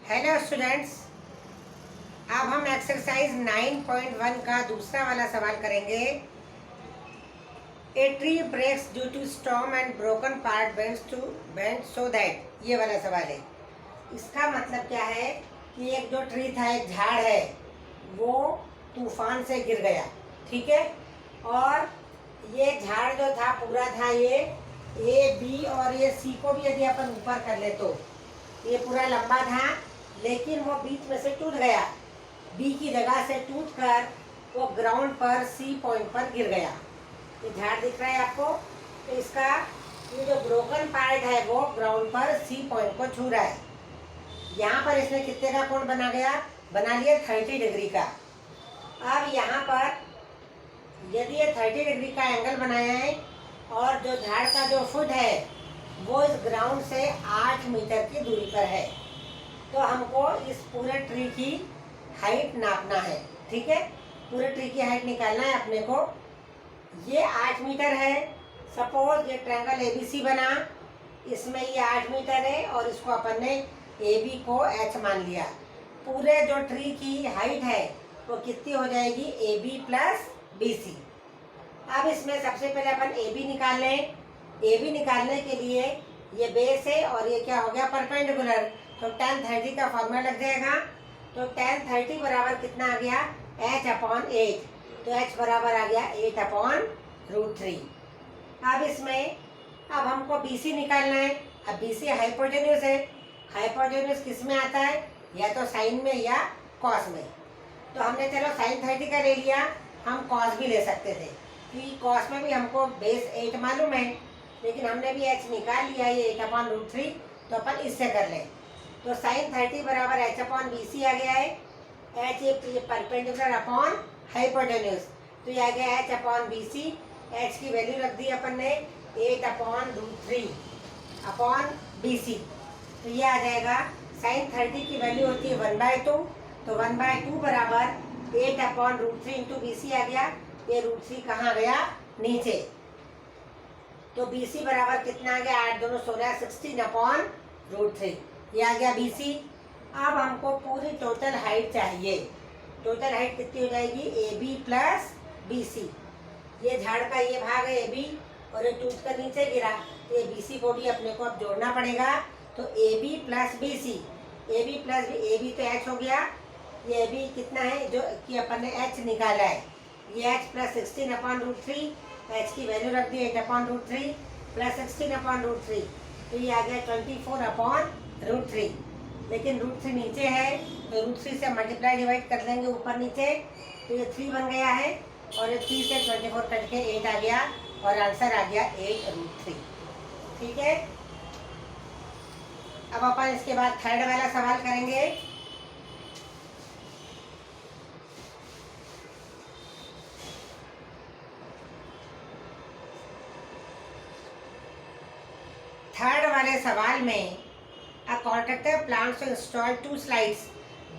Hello students, अब हम exercise 9.1 का दूसरा वाला सवाल करेंगे। A tree breaks due to storm and broken part bend so that, ये वाला सवाल है। इसका मतलब क्या है कि एक जो ट्री था, एक झाड़ है, वो तूफान से गिर गया, ठीक है। और ये झाड़ जो था पूरा था, ये ए बी और ये सी को भी यदि अपन ऊपर कर ले तो ये पूरा लंबा था, लेकिन वो बीच में से टूट गया। बी की जगह से टूट कर वो ग्राउंड पर सी पॉइंट पर गिर गया। ये झाड़ दिख रहा है आपको, तो इसका ये जो ब्रोकन पार्ट है वो ग्राउंड पर सी पॉइंट को छू रहा है। यहाँ पर इसने कितने का कोण बना लिया 30 डिग्री का। अब यहाँ पर यदि ये 30 डिग्री का एंगल बनाया है और जो झाड़ का जो फुट है वो इस ग्राउंड से 8 मीटर की दूरी पर है, तो हमको इस पूरे ट्री की हाइट नापना है, ठीक है। पूरे ट्री की हाइट निकालना है अपने को। ये 8 मीटर है। सपोज ये ट्रायंगल एबीसी बना, इसमें ये 8 मीटर है और इसको अपन ने AB को H मान लिया। पूरे जो ट्री की हाइट है वो कितनी हो जाएगी, AB प्लस BC। अब इसमें सबसे पहले अपन AB निकाल लें। AB निकालने के लिए ये बेस है और ये क्या हो गया, परपेंडिकुलर, तो tan 30 का फॉर्मूला लग जाएगा। तो tan 30 बराबर कितना आ गया, H/8, तो H बराबर आ गया 8/√3। अब इसमें अब हमको BC निकालना है। अब BC हाइपोटेन्यूज है। हाइपोटेन्यूज किस में आता है, या तो साइन में या कॉस में। तो हमने चलो sin 30 का ले लिया, हम कॉस भी ले सकते थे क्योंकि कॉस में भी हमको बेस 8 मालूम है, लेकिन हमने भी H निकाल लिया, ये 8/√3, तो अपन इससे कर लें। तो sin 30 बराबर H/BC आ गया है। H ये परपेंडिकुलर अपॉन हाइपोटेन्यूज, तो ये आ गया H/BC। H की वैल्यू रख दी अपन ने 8/√3 अपॉन BC, तो ये आ जाएगा। sin 30 की वैल्यू होती है 1/2, तो 1/2 बराबर 8/√3 इंटू BC आ गया। ये √3 कहाँ गया, नीचे, तो BC बराबर कितना आ गया, 8 दूनी 16, 16/√3, ये आ गया BC। अब हमको पूरी टोटल हाइट चाहिए। टोटल हाइट कितनी हो जाएगी, AB प्लस BC। ये झाड़ का ये भाग है AB और ये टूट कर नीचे गिरा, तो ये BC को भी अपने को अब जोड़ना पड़ेगा। तो AB plus BC, AB plus AB तो H हो गया। ये AB कितना है जो कि अपन ने H निकाला है, ये H प्लस 16/√3, H की वैल्यू रख दी 8/√3 प्लस 16/√3, तो ये आ गया 24/√3। लेकिन √3 नीचे है, तो √3 से मल्टीप्लाई डिवाइड कर देंगे ऊपर नीचे, तो ये 3 बन गया है और ये 3 से 24 कट के 8 आ गया और आंसर आ गया 8√3, ठीक है। अब अपन इसके बाद थर्ड वाला सवाल करेंगे। थर्ड वाले सवाल में a contractor plans to install 2 slides,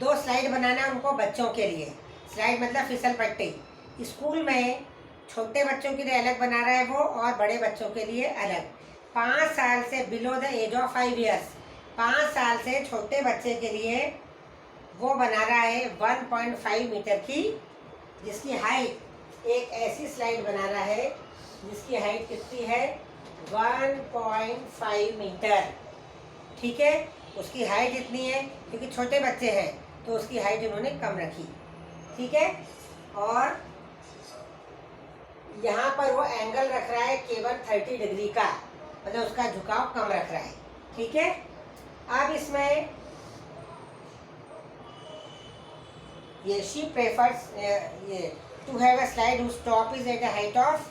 2 slide बनाना है उनको बच्चों के लिए। स्लाइड मतलब फिसल पट्टी। स्कूल में छोटे बच्चों के लिए अलग बना रहा है वो, और बड़े बच्चों के लिए अलग। 5 साल से below the age of 5 years, 5 साल से छोटे बच्चे के लिए वो बना रहा है 1.5 मीटर की, जिसकी हाइट, एक ऐसी स्लाइड बना रहा है जिसकी हाइट कितनी है, 1.5 मीटर, ठीक है। उसकी हाइट इतनी है क्योंकि छोटे बच्चे हैं तो उसकी हाइट इन्होंने कम रखी, ठीक है। और यहाँ पर वो एंगल रख रहा है केवल 30 डिग्री का, मतलब उसका झुकाव कम रख रहा है, ठीक है। अब इसमें ये शी प्रेफर्स ये to have a slide whose top is at a height of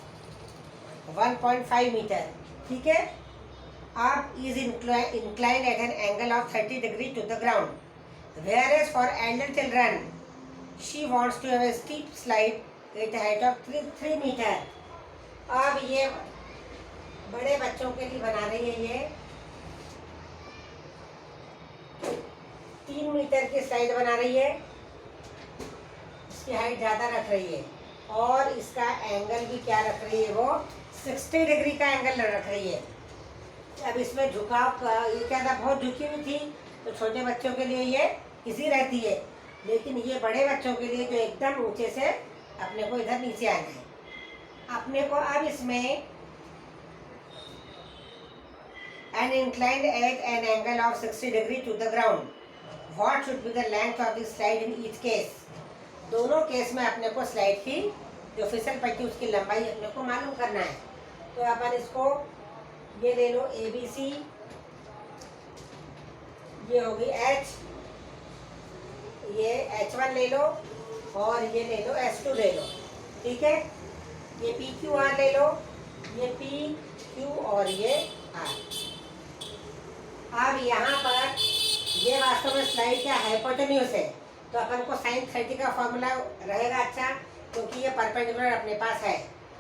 1.5 meter, ठीक है। अब is inclined at an angle of 30 degree to the ground, whereas for elder children she wants to have a steep slide at a height of 3 meter। अब ये बड़े बच्चों के लिए बना रही है, ये 3 मीटर की स्लाइड बना रही है, इसकी हाइट ज़्यादा रख रही है और इसका एंगल भी क्या रख रही है, वो 60 डिग्री का एंगल रख रही है। अब इसमें झुकाव का ये क्या था, बहुत झुकी हुई थी, तो छोटे बच्चों के लिए ये इजी रहती है, लेकिन ये बड़े बच्चों के लिए जो एकदम ऊंचे से अपने को इधर नीचे आना है। अपने को अब इसमें an inclined at an angle of 60 degree to the ground. What should be the length of the slide in each case? दोनों केस में अपने को स्लाइड की जो फिसल पट्टी उसकी लंबाई अपने को मालूम करना है। तो अपन इसको ये ले लो ABC, ये होगी H, ये H1 ले लो और ये ले लो S2 ले लो, ठीक है। ये PQR ले लो, ये PQ और ये R। अब यहाँ पर ये वास्तव में स्लाइड का हाइपोटेन्यूज है, तो अपन को sin 30 का फॉर्मूला रहेगा अच्छा, क्योंकि ये परपेंडिकुलर अपने पास है।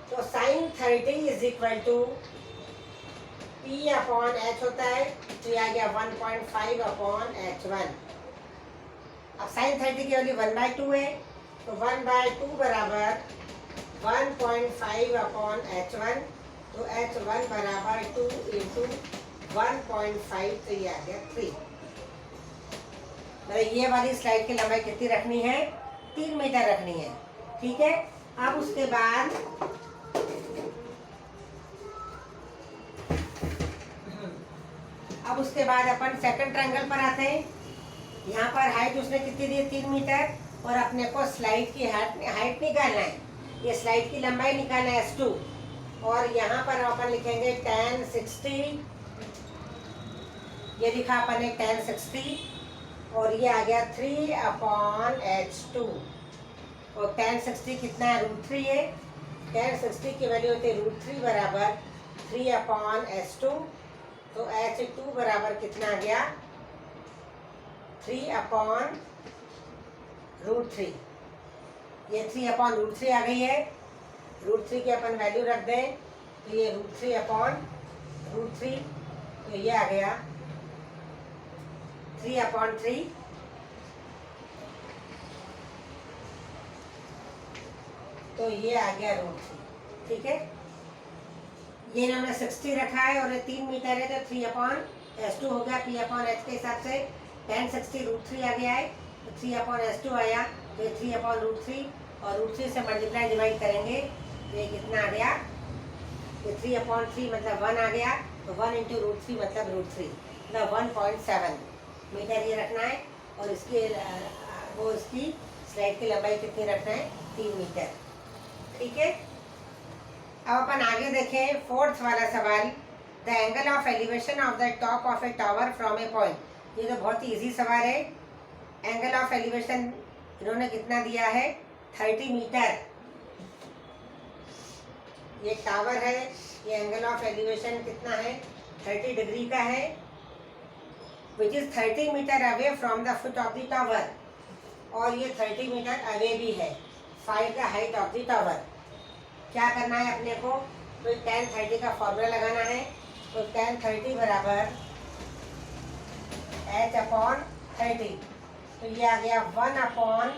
तो sin 30 is equal to P upon H होता है, तो ये आ गया 1.5 अपॉन H1। अब sin 30 की वैल्यू 1/2 है, तो 1/2 बराबर 1.5 अपॉन H1, तो H1 बराबर 2 इंटू 1.5, तो ये आ गया 3। मतलब ये वाली स्लाइड की लंबाई कितनी रखनी है? 3 मीटर रखनी है, ठीक है। अब उसके बाद अपन सेकंड ट्रायंगल पर आते हैं। यहाँ पर हाइट उसने कितनी दी है? 3 मीटर, और अपने को स्लाइड की हाइट निकालना है, ये स्लाइड की लंबाई निकालना है S2, और यहाँ पर अपन लिखेंगे tan 60, ये लिखा अपन ने tan 60, और ये आ गया 3 अपॉन H2, और tan 60 कितना है? √3 है। tan 60 की वैल्यू होती है √3 बराबर 3 अपॉन S2, तो H2 बराबर कितना आ गया? 3 अपॉन √3। ये 3 अपॉन √3 आ गई है, √3 की अपन वैल्यू रख दें, तो ये √3 अपॉन √3, तो ये आ गया 3 अपॉन 3, तो ये आ गया √3, ठीक है। ये इन्होंने 60 रखा है और ये 3 मीटर है, तो 3 अपॉन S2 हो गया P अपॉन H के हिसाब से। tan 60 √3 आ गया है, तो 3 अपॉन S2 आया, तो 3 अपॉन √3, और √3 से मल्टीप्लाई डिवाइड करेंगे, तो ये कितना आ गया? ये 3 अपॉन 3 मतलब 1 आ गया, तो 1 इंटू √3 मतलब √3, मतलब 1.7 मीटर ये रखना है, और इसकी स्लाइड की लंबाई कितनी रखना है? 3 मीटर, ठीक है। अब अपन आगे देखें 4th वाला सवाल, the angle of elevation of the top of A tower from A point. ये तो बहुत ही इजी सवाल है। एंगल ऑफ एलिवेशन इन्होंने कितना दिया है? 30 मीटर। ये टावर है, ये एंगल ऑफ एलिवेशन कितना है? 30 डिग्री का है, which is 30 meter away from the foot of the tower, और ये 30 मीटर अवे भी है। Find the height of the tower. क्या करना है अपने को? तो tan 30 का फॉर्मूला लगाना है, तो tan 30 बराबर H अपॉन 30, तो ये आ गया 1 अपॉन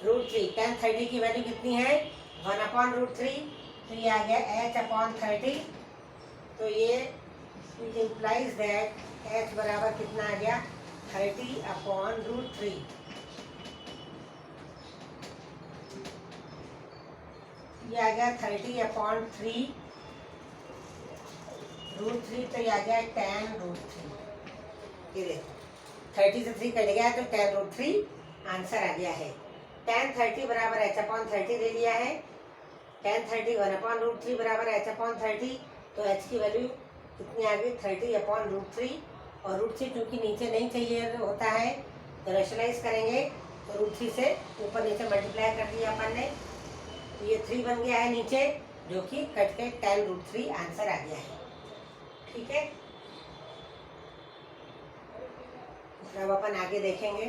√3। tan 30 की वैल्यू कितनी है? 1 अपॉन √3, तो ये आ गया H अपॉन 30, तो ये इट इम्प्लाइज दैट H बराबर कितना आ गया? 30 अपॉन √3। ये आ गया 30 अपॉन 3 √3, तो ये आ गया tan √3। ये देखो 30 से 3 कट गया, तो tan √3 आंसर आ गया है। tan 30 बराबर H अपॉन 30 दे दिया है। tan 30 1 अपॉन √3 बराबर H अपॉन 30, तो H की वैल्यू कितनी आ गई? 30 अपॉन √3, और √3 चूँकि नीचे नहीं चाहिए होता है, तो रेशनलाइज करेंगे, तो √3 से ऊपर नीचे मल्टीप्लाई कर दिया अपन ने, तो ये 3 बन गया है नीचे, जो कि कट के tan √3 आंसर आ गया है, ठीक है। अब अपन आगे देखेंगे।